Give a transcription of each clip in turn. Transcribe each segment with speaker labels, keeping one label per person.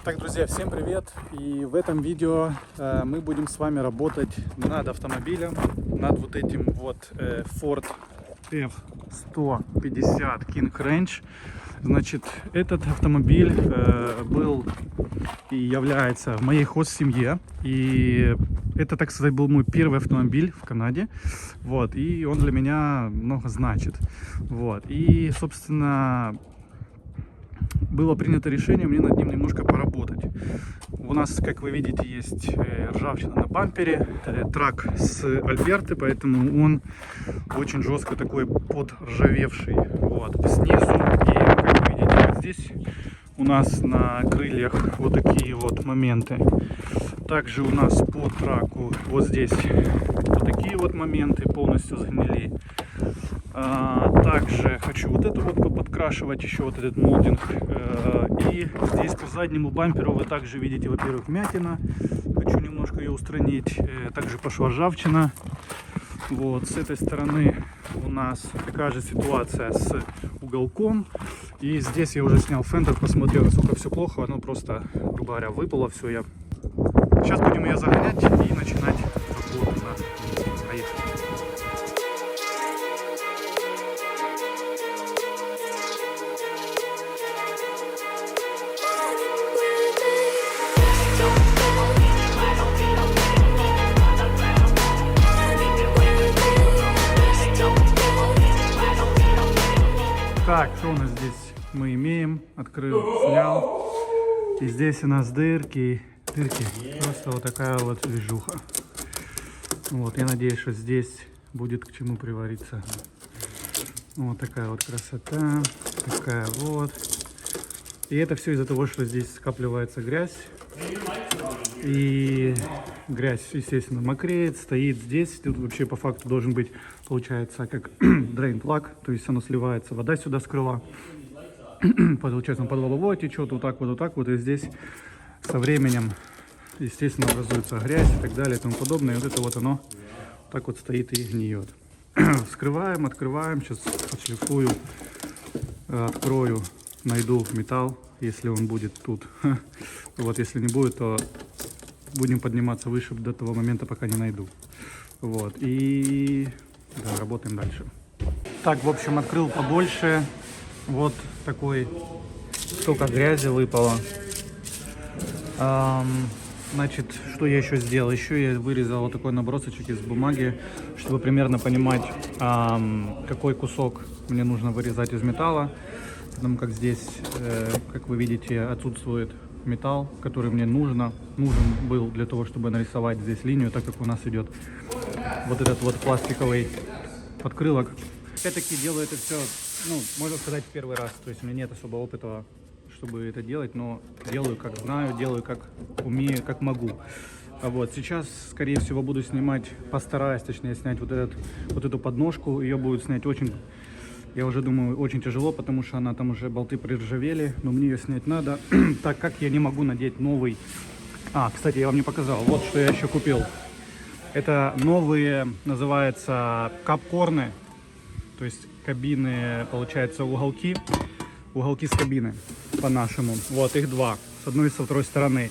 Speaker 1: Так, друзья, всем привет! И в этом видео мы будем с вами работать над автомобилем, над вот этим вот Ford F-150 King Ranch. Значит, этот автомобиль был и является в моей хост-семье. И это, так сказать, был мой первый автомобиль в Канаде. Вот, и он для меня много значит. Вот, и, собственно, было принято решение мне над ним немножко поработать. У нас, как вы видите, есть ржавчина на бампере, трак с Альберты, поэтому он очень жестко такой подржавевший. Вот, снизу, и как вы видите, вот здесь у нас на крыльях вот такие вот моменты. Также у нас по траку вот здесь вот такие вот моменты полностью сгнили. Также хочу вот это вот подкрашивать, еще вот этот молдинг. И здесь по заднему бамперу вы также видите, во-первых, вмятина. Хочу немножко ее устранить. Также пошла ржавчина. Вот, с этой стороны у нас такая же ситуация с уголком. И здесь я уже снял фендер, посмотрел, насколько все плохо. Оно просто, грубо говоря, выпало все. Сейчас будем ее загонять и начинать работу над ней. Поехали. Так, что у нас здесь мы имеем? Открыл, снял. И здесь у нас дырки. Просто вот такая вот движуха. Вот, я надеюсь, что здесь будет к чему привариться. Вот такая вот красота. Такая вот. И это все из-за того, что здесь скапливается грязь. И грязь, естественно, мокреет, стоит здесь. Тут вообще по факту должен быть, получается, как drain plug, то есть оно сливается, вода сюда с крыла. Получается, он под лобовой течет, вот так вот. И здесь со временем, естественно, образуется грязь и так далее и тому подобное. И вот это вот оно так вот стоит и гниет. Вскрываем, открываем. Сейчас отшлифую, открою, найду металл, если он будет тут. Вот, если не будет, то будем подниматься выше до того момента, пока не найду. Вот, и да, работаем дальше. Так, в общем, открыл побольше. Вот такой, столько грязи выпало. Значит, что я еще сделал? Еще я вырезал вот такой набросочек из бумаги, чтобы примерно понимать, какой кусок мне нужно вырезать из металла. Потому как здесь, как вы видите, отсутствует металл, который мне нужен был для того, чтобы нарисовать здесь линию, так как у нас идет вот этот вот пластиковый подкрылок. Опять-таки делаю это все, ну, можно сказать, в первый раз. То есть у меня нет особого опыта, чтобы это делать, но делаю как знаю, делаю как умею, как могу. Вот сейчас, скорее всего, буду снимать, постараюсь, точнее, снять вот эту подножку. Ее будет снять очень, я уже думаю, очень тяжело, потому что она там уже болты приржавели, но мне ее снять надо, так как я не могу надеть новый. Кстати, я вам не показал, вот что я еще купил. Это новые, называется, капкорны, то есть кабины, получается, уголки с кабины по-нашему. Вот их два, с одной и со второй стороны.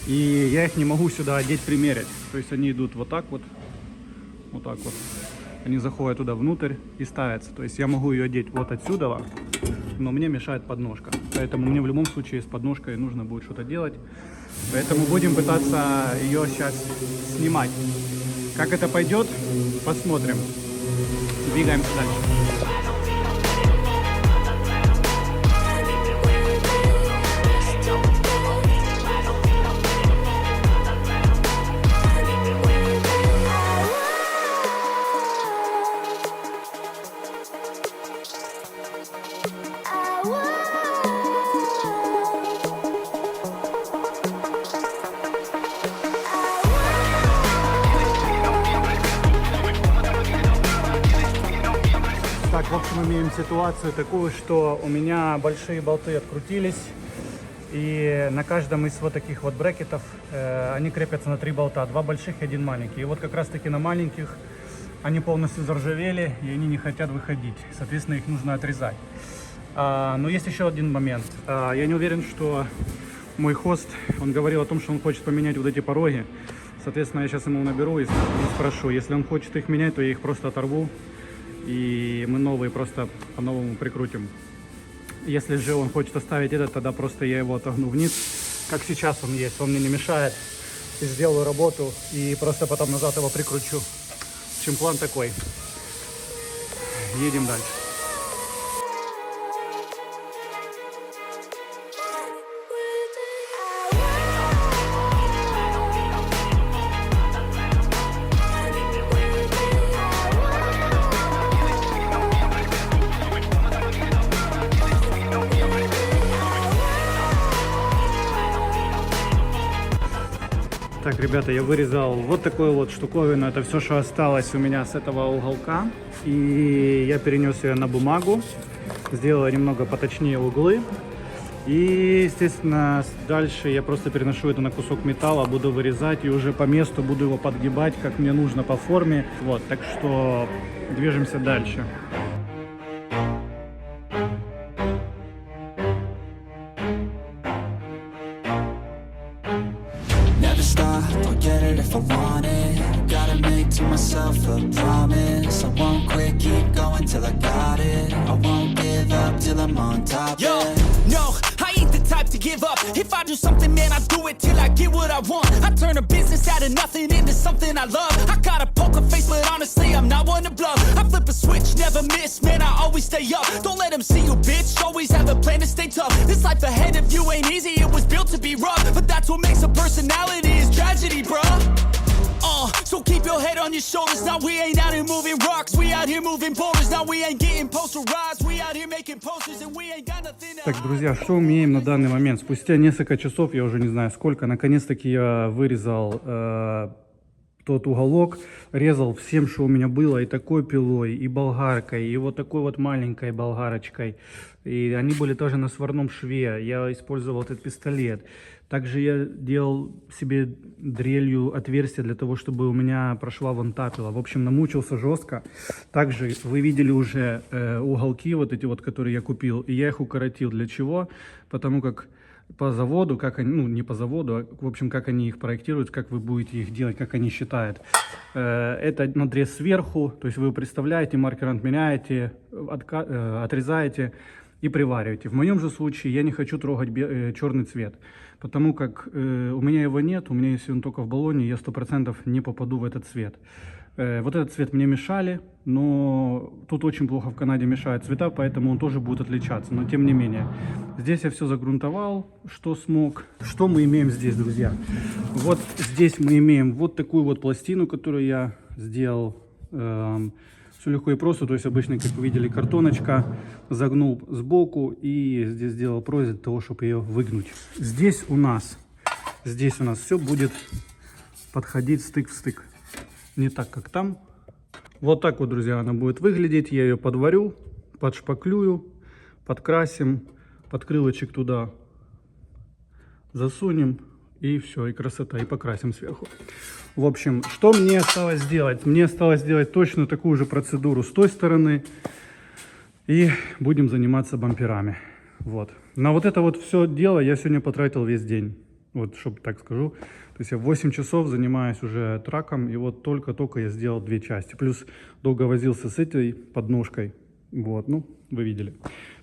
Speaker 1: И я их не могу сюда одеть, примерить. То есть они идут вот так вот. Они заходят туда внутрь и ставятся. То есть я могу ее одеть вот отсюда, но мне мешает подножка. Поэтому мне в любом случае с подножкой нужно будет что-то делать. Поэтому будем пытаться ее сейчас снимать. Как это пойдет, посмотрим. Двигаемся дальше. Так, в общем, имеем ситуацию такую, что у меня большие болты открутились, и на каждом из вот таких вот брекетов они крепятся на 3 болта, 2 больших и 1 маленький. И вот как раз таки на маленьких они полностью заржавели, и они не хотят выходить, соответственно, их нужно отрезать. Но есть еще один момент. Я не уверен, что мой хост, он говорил о том, что он хочет поменять вот эти пороги. Соответственно, я сейчас ему наберу и спрошу. Если он хочет их менять, то я их просто оторву. И мы новые просто по-новому прикрутим. Если же он хочет оставить этот, тогда просто я его отогну вниз. Как сейчас он есть, он мне не мешает. И сделаю работу, и просто потом назад его прикручу. В общем, план такой. Едем дальше. Так, ребята, я вырезал вот такую вот штуковину. Это все, что осталось у меня с этого уголка. И я перенес ее на бумагу. Сделал немного поточнее углы. И, естественно, дальше я просто переношу это на кусок металла, буду вырезать и уже по месту буду его подгибать, как мне нужно по форме. Вот, так что движемся дальше.
Speaker 2: If I want it, gotta make to myself a promise. I won't quit, keep going till I got it. I won't give up till I'm on top.
Speaker 3: Yo, no, I ain't the type to give up. If I do something, man, I do it till I get what I want. I turn a business out of nothing into something I love. I got a poker face, but honestly, I'm not one to bluff. I flip a switch, never miss, man, I always stay up. Don't let them see you, bitch, always have a plan to stay tough. This life ahead of you ain't easy, it was built to be rough. But that's what makes a personality, is tragedy, bruh. So keep your head on your shoulders. Now we ain't out here moving rocks, we out here moving boulders. Now we ain't getting posterized, we out here making posters, and we ain't got nothing to...
Speaker 1: Так, друзья, что умеем на данный момент? Спустя несколько часов, я уже не знаю сколько, наконец-таки я вырезал тот уголок, резал всем, что у меня было, и такой пилой, и болгаркой, и вот такой вот маленькой болгарочкой. И они были тоже на сварном шве. Я использовал этот пистолет. Также я делал себе дрелью отверстие для того, чтобы у меня прошла вон тапила. В общем, намучился жестко. Также вы видели уже уголки вот эти вот, которые я купил. И я их укоротил. Для чего? Потому как по заводу, как они, ну не по заводу, а в общем, как они их проектируют, как вы будете их делать, как они считают. Это надрез сверху, то есть вы представляете, маркер отменяете, отрезаете и привариваете. В моем же случае я не хочу трогать черный цвет, потому как у меня его нет, у меня есть он только в баллоне, я 100% не попаду в этот цвет. Вот этот цвет мне мешали, но тут очень плохо в Канаде мешают цвета, поэтому он тоже будет отличаться, но тем не менее. Здесь я все загрунтовал, что смог. Что мы имеем здесь, друзья? Вот здесь мы имеем вот такую вот пластину, которую я сделал. Все легко и просто, то есть обычно, как вы видели, картоночка, загнул сбоку и здесь сделал прорезь для того, чтобы ее выгнуть. Здесь у нас все будет подходить стык в стык. Не так, как там. Вот так вот, друзья, она будет выглядеть. Я ее подварю, подшпаклюю, подкрасим, подкрылочек туда засунем. И все, и красота, и покрасим сверху. В общем, что мне осталось сделать? Мне осталось сделать точно такую же процедуру с той стороны. И будем заниматься бамперами. Вот. На вот это вот все дело я сегодня потратил весь день. Вот, чтобы так скажу. То есть я 8 часов занимаюсь уже траком. И вот только-только я сделал 2 части. Плюс долго возился с этой подножкой. Вот, ну, вы видели.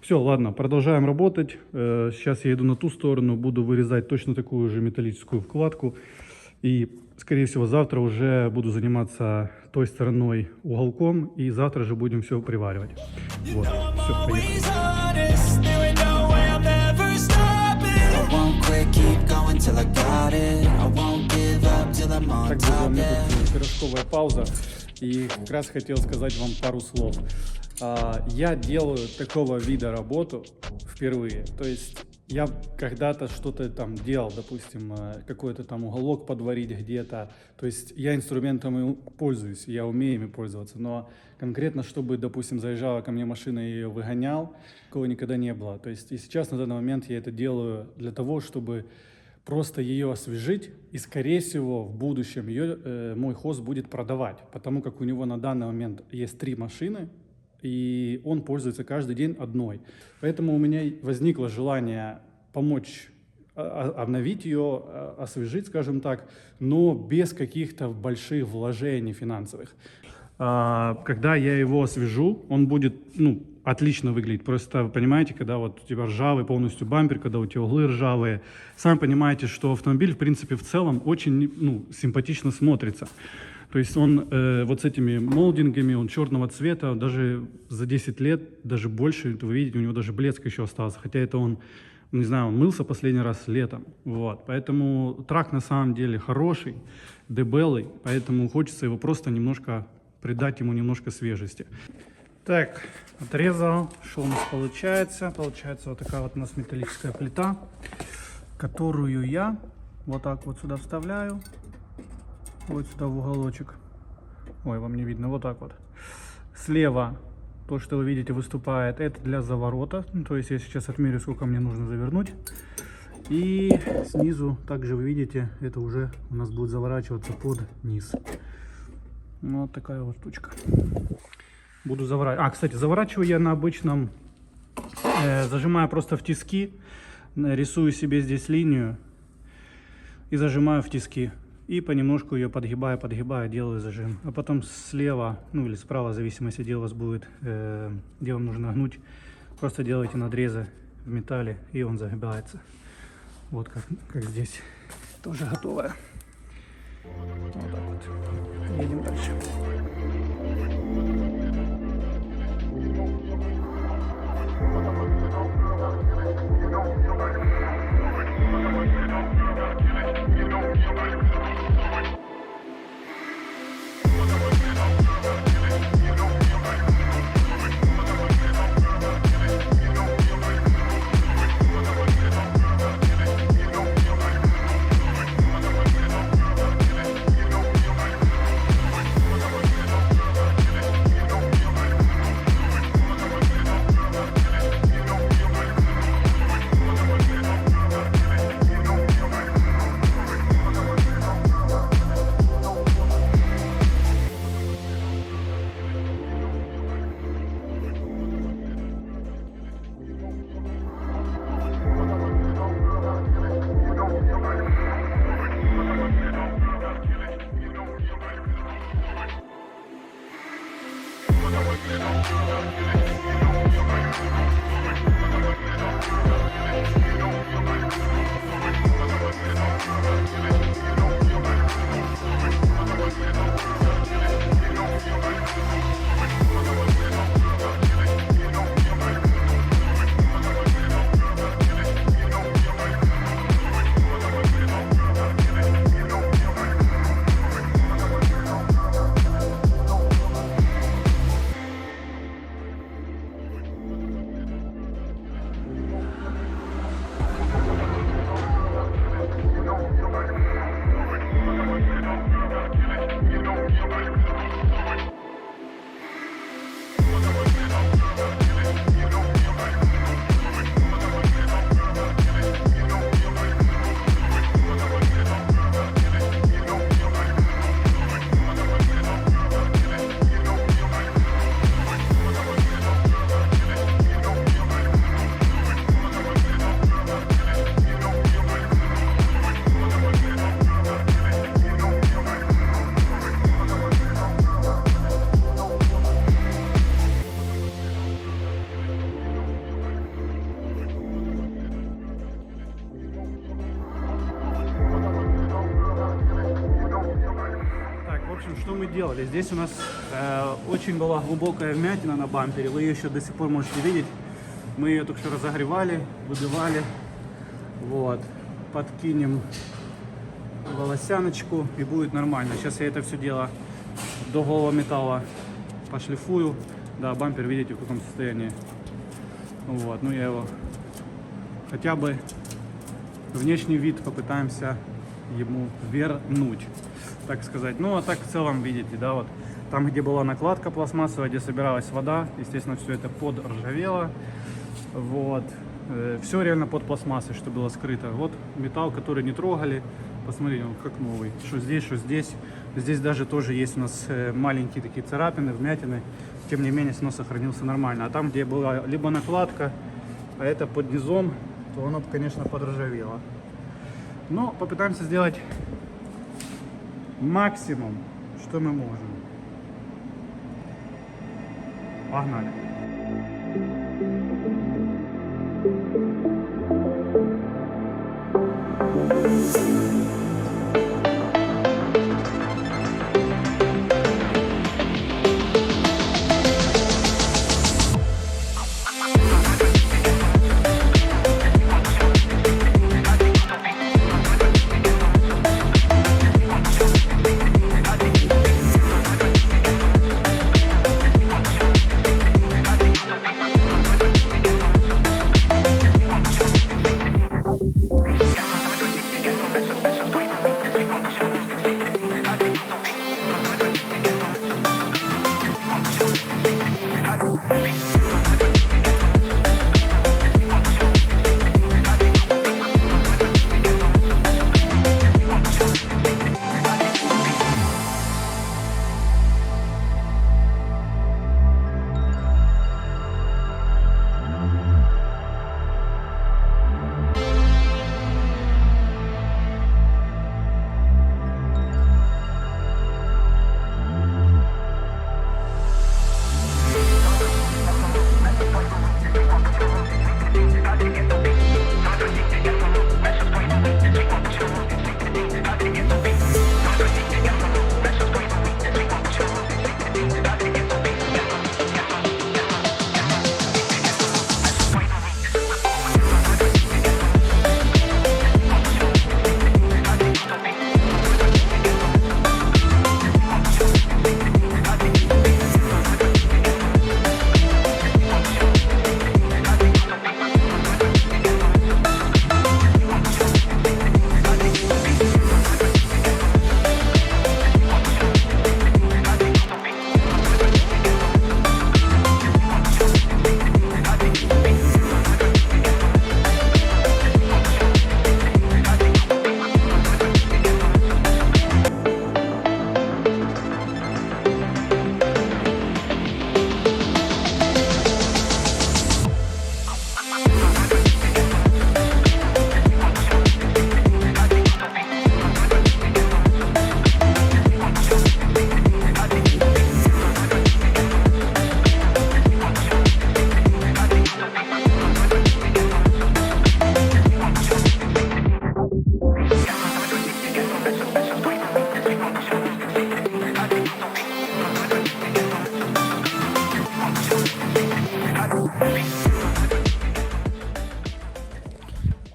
Speaker 1: Все, ладно, продолжаем работать. Сейчас я иду на ту сторону, буду вырезать точно такую же металлическую вкладку. И, скорее всего, завтра уже буду заниматься той стороной уголком. И завтра же будем все приваривать. Вот, все, поехали. Так, друзья, у меня тут пирожковая пауза. И как раз хотел сказать вам пару слов. Я делаю такого вида работу впервые. То есть я когда-то что-то там делал, допустим, какой-то там уголок подварить где-то. То есть я инструментами пользуюсь, я умею ими пользоваться. Но конкретно, чтобы, допустим, заезжала ко мне машина и ее выгонял, такого никогда не было. То есть и сейчас на данный момент я это делаю для того, чтобы просто ее освежить, и, скорее всего, в будущем ее мой хост будет продавать, потому как у него на данный момент есть 3 машины, и он пользуется каждый день одной. Поэтому у меня возникло желание помочь
Speaker 4: обновить ее, освежить, скажем так, но без каких-то больших вложений финансовых. Когда я его освежу, он будет, отлично выглядеть. Просто, вы понимаете, когда вот у тебя ржавый полностью бампер, когда у тебя углы ржавые, сами понимаете, что автомобиль, в принципе, в целом очень, симпатично смотрится. То есть он вот с этими молдингами, он черного цвета, даже за 10 лет, даже больше, вы видите, у него даже блеск еще остался, хотя это он, не знаю, он мылся последний раз летом. Вот. Поэтому трак на самом деле хороший, дебелый, поэтому хочется его просто немножко придать ему немножко свежести. Так, отрезал. Что у нас получается? Получается вот такая вот у нас металлическая плита, которую я вот так вот сюда вставляю. Вот сюда в уголочек. Ой, вам не видно. Вот так вот. Слева то, что вы видите, выступает. Это для заворота. То есть я сейчас отмерю, сколько мне нужно завернуть. И снизу, также вы видите, это уже у нас будет заворачиваться под низ. Вот такая вот штучка. Буду заворачивать. Кстати, заворачиваю я на обычном, зажимаю просто в тиски, рисую себе здесь линию и зажимаю в тиски. И понемножку ее подгибаю, делаю зажим. А потом слева, или справа, в зависимости, где у вас будет, где вам нужно гнуть, просто делаете надрезы в металле, и он загибается. Вот как здесь. Тоже готовая. Вот так вот. Едем дальше. Что мы делали? Здесь у нас очень была глубокая вмятина на бампере. Вы ее еще до сих пор можете видеть. Мы ее только что разогревали, выбивали. Вот. Подкинем волосяночку и будет нормально. Сейчас я это все дело до голого металла пошлифую. Да, бампер видите в каком состоянии. Вот. Ну я его хотя бы внешний вид попытаемся ему вернуть, так сказать. Ну а так в целом видите, да, вот там, где была накладка пластмассовая, где собиралась вода, естественно, все это подржавело. Вот. Все реально под пластмассой, что было скрыто. Вот металл, который не трогали. Посмотрите, он как новый. Что здесь, что здесь. Здесь даже тоже есть у нас маленькие такие царапины, вмятины. Тем не менее, оно сохранился нормально. А там, где была либо накладка, а это под низом, то оно, конечно, подржавело. Но попытаемся сделать максимум, что мы можем. Погнали.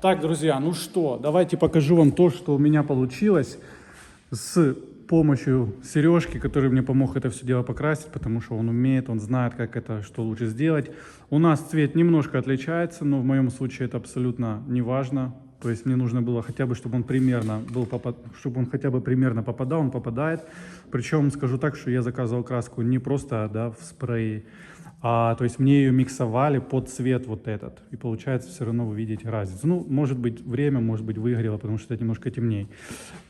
Speaker 4: Так, друзья, ну что, давайте покажу вам то, что у меня получилось с помощью Сережки, который мне помог это все дело покрасить, потому что он умеет, он знает, как это, что лучше сделать. У нас цвет немножко отличается, но в моем случае это абсолютно не важно. То есть мне нужно было хотя бы, чтобы он примерно был, чтобы он хотя бы примерно попадал, он попадает. Причем скажу так, что я заказывал краску не просто, да, в спрее, то есть мне ее миксовали под цвет вот этот. И получается все равно вы видите разницу. Ну, может быть время, может быть выгорело, потому что это немножко темнее.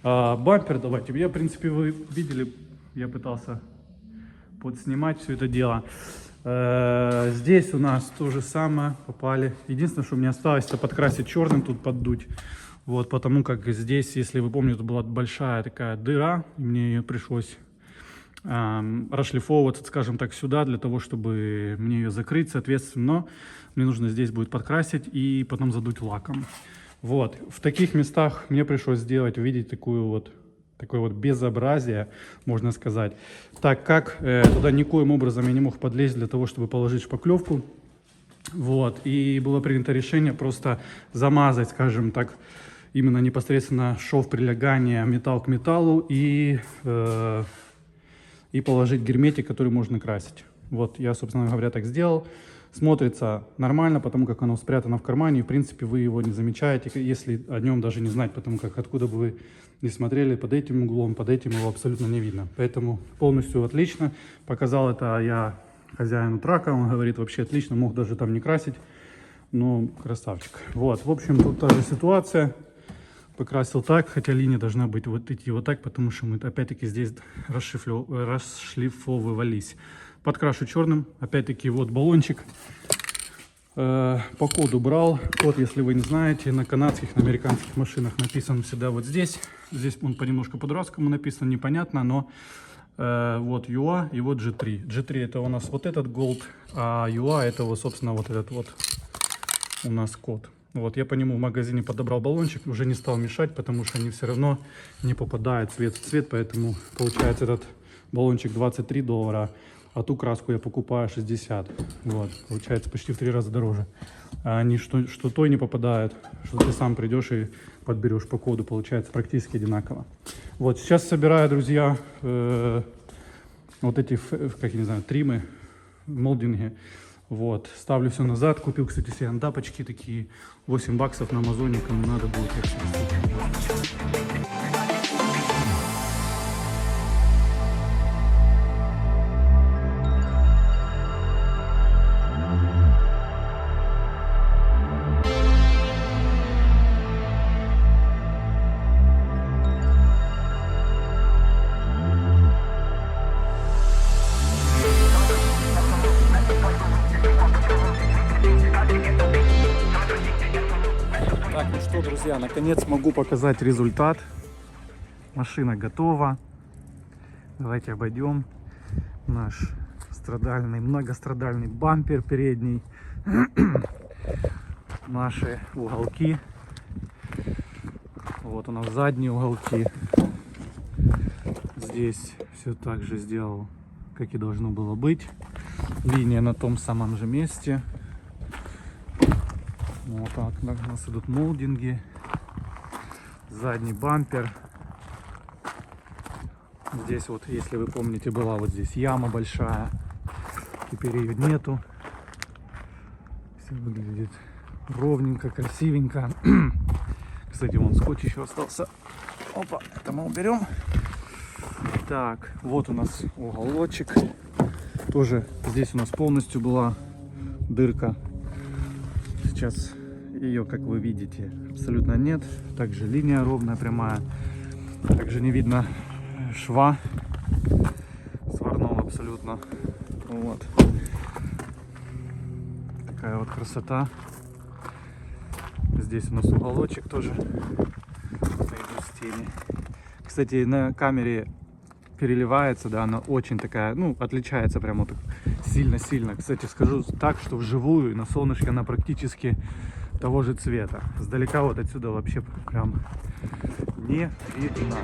Speaker 4: Бампер давайте. Я, в принципе, вы видели, я пытался подснимать все это дело. Здесь у нас то же самое, попали. Единственное, что мне осталось, это подкрасить черным, тут поддуть. Вот, потому как здесь, если вы помните, была большая такая дыра, и мне ее пришлось расшлифовываться, скажем так, сюда, для того, чтобы мне ее закрыть, соответственно, мне нужно здесь будет подкрасить и потом задуть лаком. Вот, в таких местах мне пришлось сделать, увидеть такое вот безобразие, можно сказать, так как туда никоим образом я не мог подлезть для того, чтобы положить шпаклевку. Вот, и было принято решение просто замазать, скажем так, именно непосредственно шов прилегания металл к металлу и положить герметик, который можно красить. Вот я, собственно говоря, так сделал. Смотрится нормально, потому как оно спрятано в кармане. И, в принципе, вы его не замечаете, если о нем даже не знать, потому как откуда бы вы не смотрели, под этим углом, под этим его абсолютно не видно. Поэтому полностью отлично. Показал это я хозяину трака, он говорит, вообще отлично, мог даже там не красить. Ну, красавчик. Вот, в общем, тут та же ситуация. Покрасил так, хотя линия должна быть вот идти вот так, потому что мы опять-таки здесь расшлифовывались. Подкрашу черным, опять-таки вот баллончик. По коду брал. Код, если вы не знаете, на канадских, на американских машинах написан всегда вот здесь. Здесь он по-немножку по-дурацкому написан, непонятно, но вот UA и вот G3. G3 это у нас вот этот Gold, а UA это вот, собственно, вот этот вот у нас код. Вот, я по нему в магазине подобрал баллончик, уже не стал мешать, потому что они все равно не попадают цвет в цвет, поэтому получается этот баллончик $23, а ту краску я покупаю 60. Вот, получается почти в 3 раза дороже. А они что той не попадают, что ты сам придешь и подберешь по коду, получается практически одинаково. Вот, сейчас собираю, друзья, вот эти, как я не знаю, триммы, молдинги. Вот, ставлю все назад. Купил, кстати, себе андапочки такие, $8 на Амазоне, кому надо будет. Так, ну что, друзья, наконец могу показать результат. Машина готова. Давайте обойдем наш многострадальный бампер передний. Наши уголки. Вот у нас задние уголки. Здесь все так же сделал, как и должно было быть. Линия на том самом же месте. Вот так, у нас идут молдинги, задний бампер. Здесь вот, если вы помните, была вот здесь яма большая, теперь ее нету. Все выглядит ровненько, красивенько. Кстати, вон скотч еще остался. Опа, это мы уберем. Так, вот у нас уголочек. Тоже здесь у нас полностью была дырка. Сейчас ее, как вы видите, абсолютно нет. Также линия ровная, прямая. Также не видно шва сварного абсолютно. Вот. Такая вот красота. Здесь у нас уголочек тоже. С тени. Кстати, на камере переливается, да, она очень такая, ну, отличается прямо вот сильно-сильно. Кстати, скажу так, что вживую на солнышке она практически того же цвета. Сдалека вот отсюда вообще прям не видно.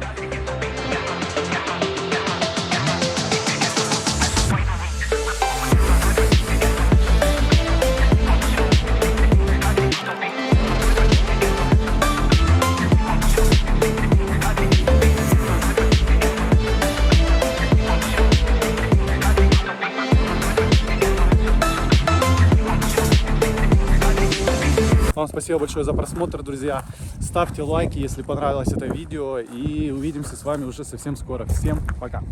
Speaker 4: Вам спасибо большое за просмотр, друзья. Ставьте лайки, если понравилось это видео. И увидимся с вами уже совсем скоро. Всем пока!